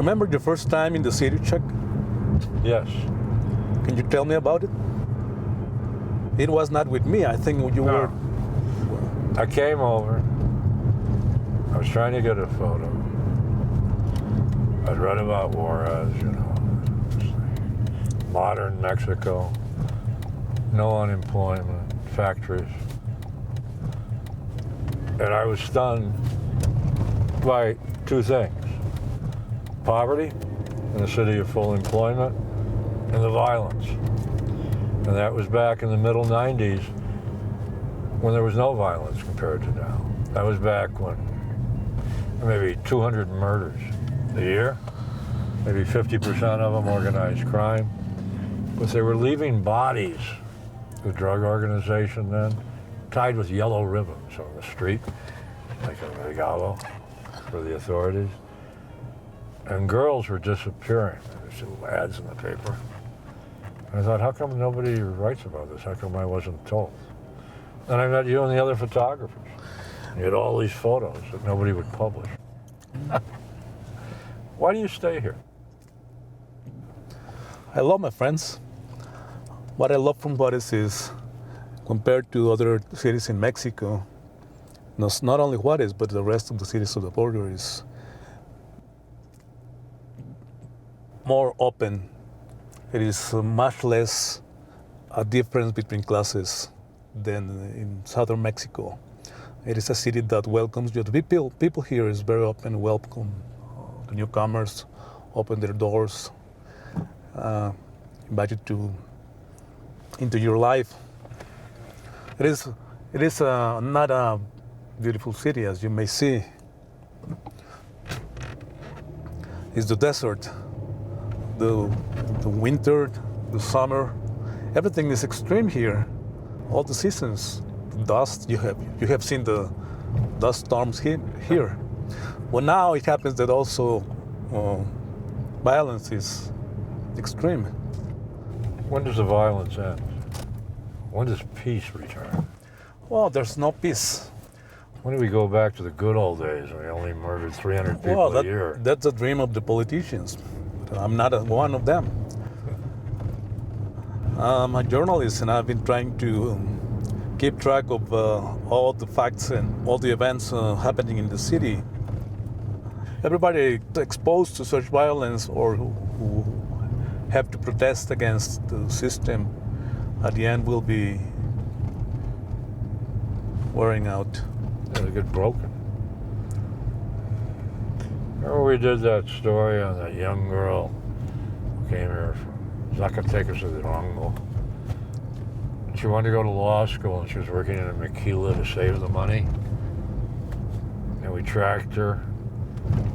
Remember your first time in the city, Chuck? Yes. Can you tell me about it? It was not with me. I think you were. I came over. I was trying to get a photo. I'd read about Juárez, you know, modern Mexico, no unemployment, factories. And I was stunned by two things: poverty in a city of full employment and the violence. And that was back in the middle 90s when there was no violence compared to now. That was back when maybe 200 murders a year, maybe 50% of them organized crime. But they were leaving bodies, the drug organization then, tied with yellow ribbons on the street, like a regalo for the authorities. And girls were disappearing. There's ads in the paper. And I thought, how come nobody writes about this? How come I wasn't told? And I met you and the other photographers. You had all these photos that nobody would publish. Why do you stay here? I love my friends. What I love from Juárez is, compared to other cities in Mexico, not only Juárez, but the rest of the cities of the border is more open. It is much less a difference between classes than in southern Mexico. It is a city that welcomes you. The people here is very open, welcome the newcomers, open their doors, invite you into your life. It is not a beautiful city, as you may see. It's the desert, the winter, the summer. Everything is extreme here. All the seasons. Dust, you have seen the dust storms here. Well, now it happens that also violence is extreme. When does the violence end? When does peace return? Well, there's no peace. When do we go back to the good old days when we only murdered 300 people a year? That's the dream of the politicians. I'm not one of them. I'm a journalist, and I've been trying to keep track of all the facts and all the events happening in the city. Everybody exposed to such violence or who have to protest against the system at the end will be wearing out. They get broken. Remember we did that story on that young girl who came here from Zacatecas de Durango. She wanted to go to law school and she was working in a maquila to save the money. And we tracked her.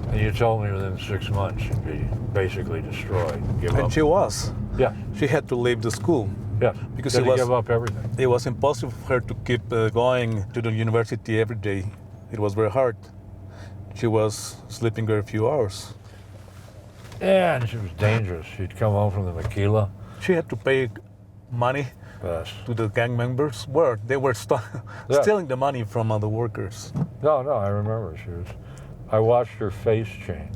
And you told me within 6 months she'd be basically destroyed. Give up. And she was. Yeah. She had to leave the school. Yes. Because she had to give up everything. It was impossible for her to keep going to the university every day. It was very hard. She was sleeping very few hours. Yeah, and she was dangerous. She'd come home from the maquila. She had to pay money to the gang members. They were stealing the money from other workers. No, I remember. I watched her face change.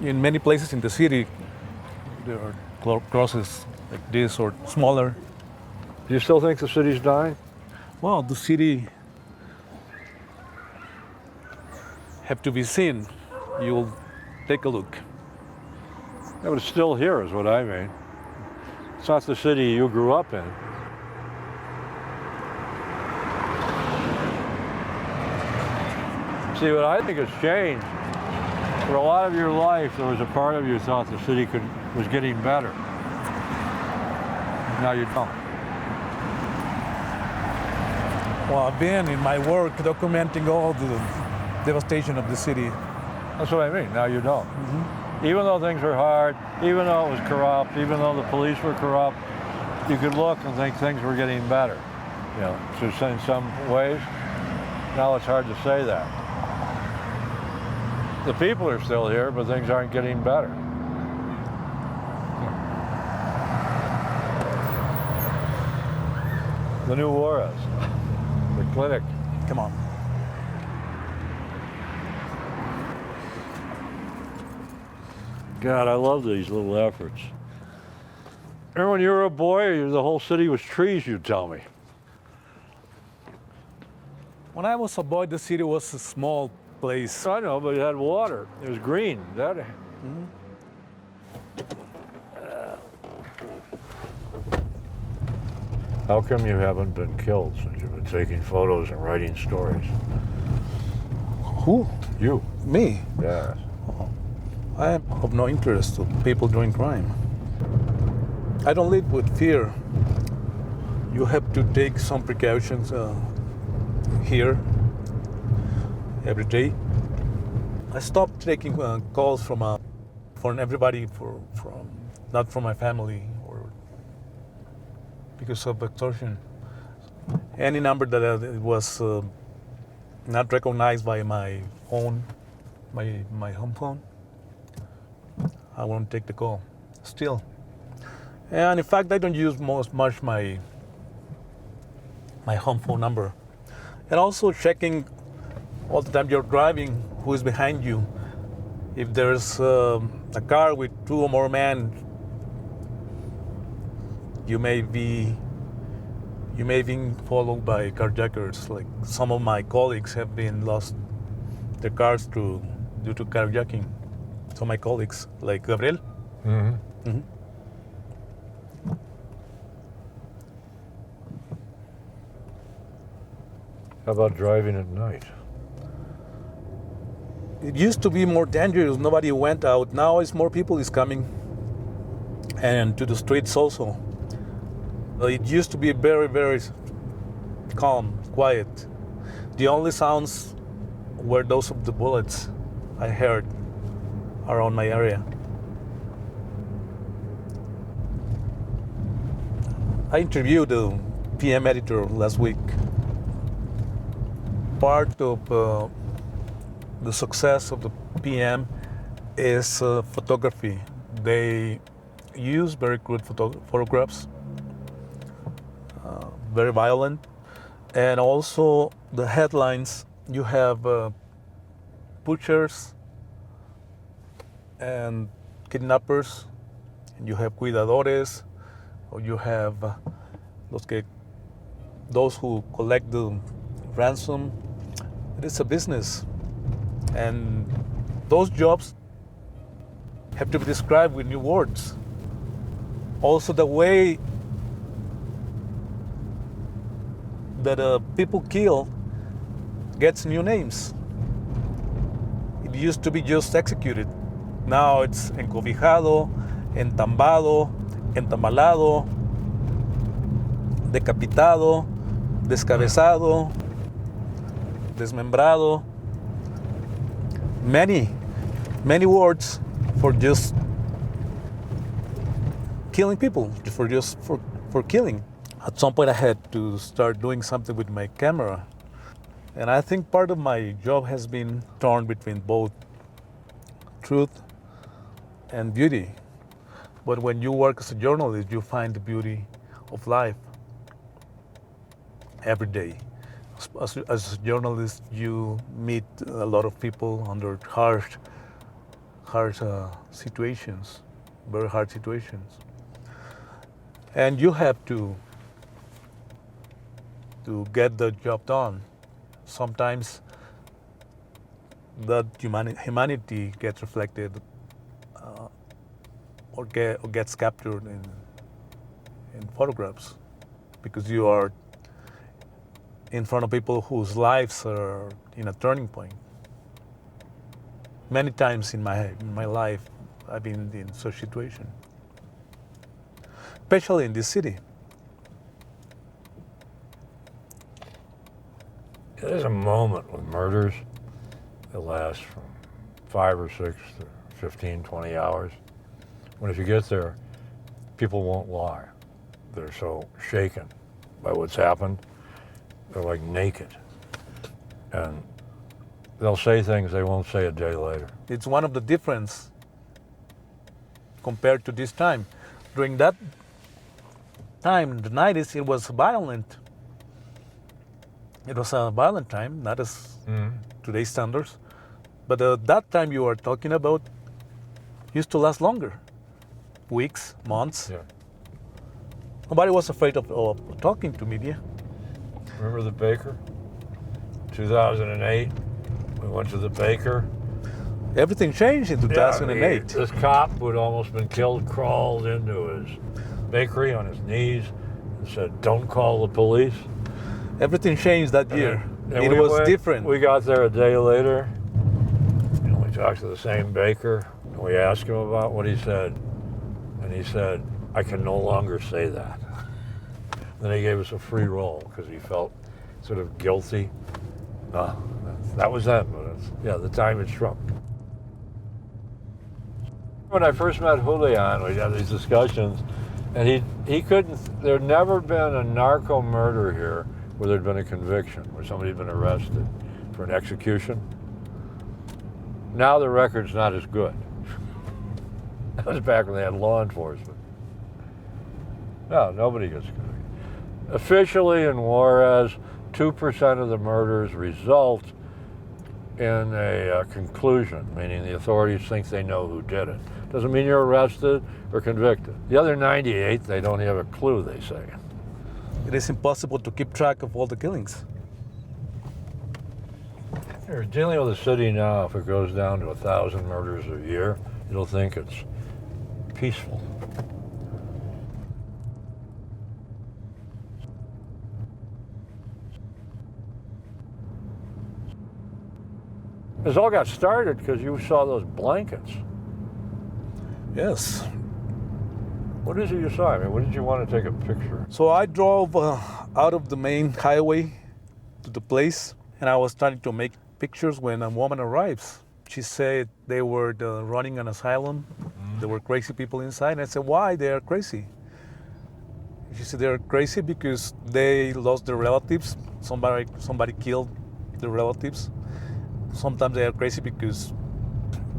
In many places in the city, there are crosses like this or smaller. Do you still think the city's dying? Well, the city have to be seen. You'll take a look. Yeah, but it's still here is what I mean. It's not the city you grew up in. See, what I think has changed, for a lot of your life, there was a part of you thought the city was getting better. Now you don't. Well, I've been in my work documenting all the devastation of the city. That's what I mean. Now you don't. Mm-hmm. Even though things were hard, even though it was corrupt, even though the police were corrupt, you could look and think things were getting better. You know, so in some ways, now it's hard to say that. The people are still here, but things aren't getting better. The new Juárez. The clinic. Come on. God, I love these little efforts. Remember when you were a boy, the whole city was trees, you'd tell me. When I was a boy, the city was a small place. I know, but it had water. It was green. How come you haven't been killed since you've been taking photos and writing stories? Who? You. Me? Yes. I am of no interest to people doing crime. I don't live with fear. You have to take some precautions here every day. I stopped taking calls from everybody, not from my family or because of extortion. Any number that was not recognized by my phone, my home phone, I won't take the call. Still. And in fact, I don't use much my home phone number. And also checking all the time you're driving, who is behind you. If there's a car with 2 or more men, you may be followed by carjackers. Like some of my colleagues have been lost their cars due to carjacking. So my colleagues, like Gabriel. Mm-hmm. Mm-hmm. How about driving at night? It used to be more dangerous. Nobody went out. Now it's more people is coming, and to the streets also. It used to be very, very calm, quiet. The only sounds were those of the bullets I heard around my area. I interviewed the PM editor last week. Part of the success of the PM is photography. They use very crude photographs, very violent, and also the headlines. You have butchers and kidnappers, and you have cuidadores, or you have those who collect the ransom. It is a business, and those jobs have to be described with new words. Also, the way that people kill gets new names. It used to be just executed. Now it's encobijado, entambado, entamalado, decapitado, descabezado, desmembrado. Many words for just killing people, for killing. At some point I had to start doing something with my camera. And I think part of my job has been torn between both truth and beauty. But when you work as a journalist, you find the beauty of life every day. As a journalist, you meet a lot of people under harsh situations, very hard situations. And you have to get the job done. Sometimes that humanity gets reflected or gets captured in photographs, because you are in front of people whose lives are in a turning point. Many times in my life, I've been in such situation, especially in this city. There's a moment with murders that lasts from 5 or 6 to 15, 20 hours. When if you get there, people won't lie. They're so shaken by what's happened. They're like naked. And they'll say things they won't say a day later. It's one of the difference compared to this time. During that time, in the 90s, it was violent. It was a violent time, not as Mhm. today's standards. But that time you are talking about used to last longer. Weeks, months. Yeah. Nobody was afraid of talking to media. Remember the baker? 2008, we went to the baker. Everything changed in 2008. This cop who had almost been killed crawled into his bakery on his knees and said, "Don't call the police." Everything changed that year. And It we was went- different. We got there a day later, and we talked to the same baker, and we asked him about what he said. And he said, "I can no longer say that." Then he gave us a free roll because he felt sort of guilty. No, that was then, but yeah, the time had shrunk. When I first met Julián, we had these discussions, and he couldn't, there'd never been a narco murder here where there'd been a conviction, where somebody had been arrested for an execution. Now the record's not as good. That was back when they had law enforcement. No, nobody gets convicted. Officially in Juárez, 2% of the murders result in a conclusion, meaning the authorities think they know who did it. Doesn't mean you're arrested or convicted. The other 98, they don't have a clue, they say. It is impossible to keep track of all the killings. You're dealing with a city now, if it goes down to 1,000 murders a year, you'll think it's peaceful. This all got started because you saw those blankets. Yes. What is it you saw? I mean, what did you want to take a picture? So I drove out of the main highway to the place, and I was starting to make pictures when a woman arrives. She said they were running an asylum. There were crazy people inside. And I said, why? They are crazy. She said they're crazy because they lost their relatives. Somebody killed their relatives. Sometimes they are crazy because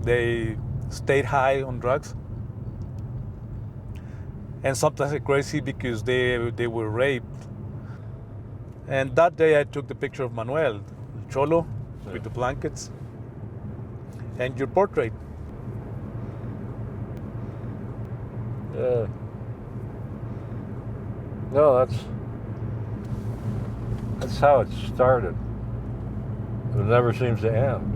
they stayed high on drugs. And sometimes they're crazy because they were raped. And that day I took the picture of Manuel, Cholo, with the blankets, and your portrait. Yeah. No, that's how it started. It never seems to end.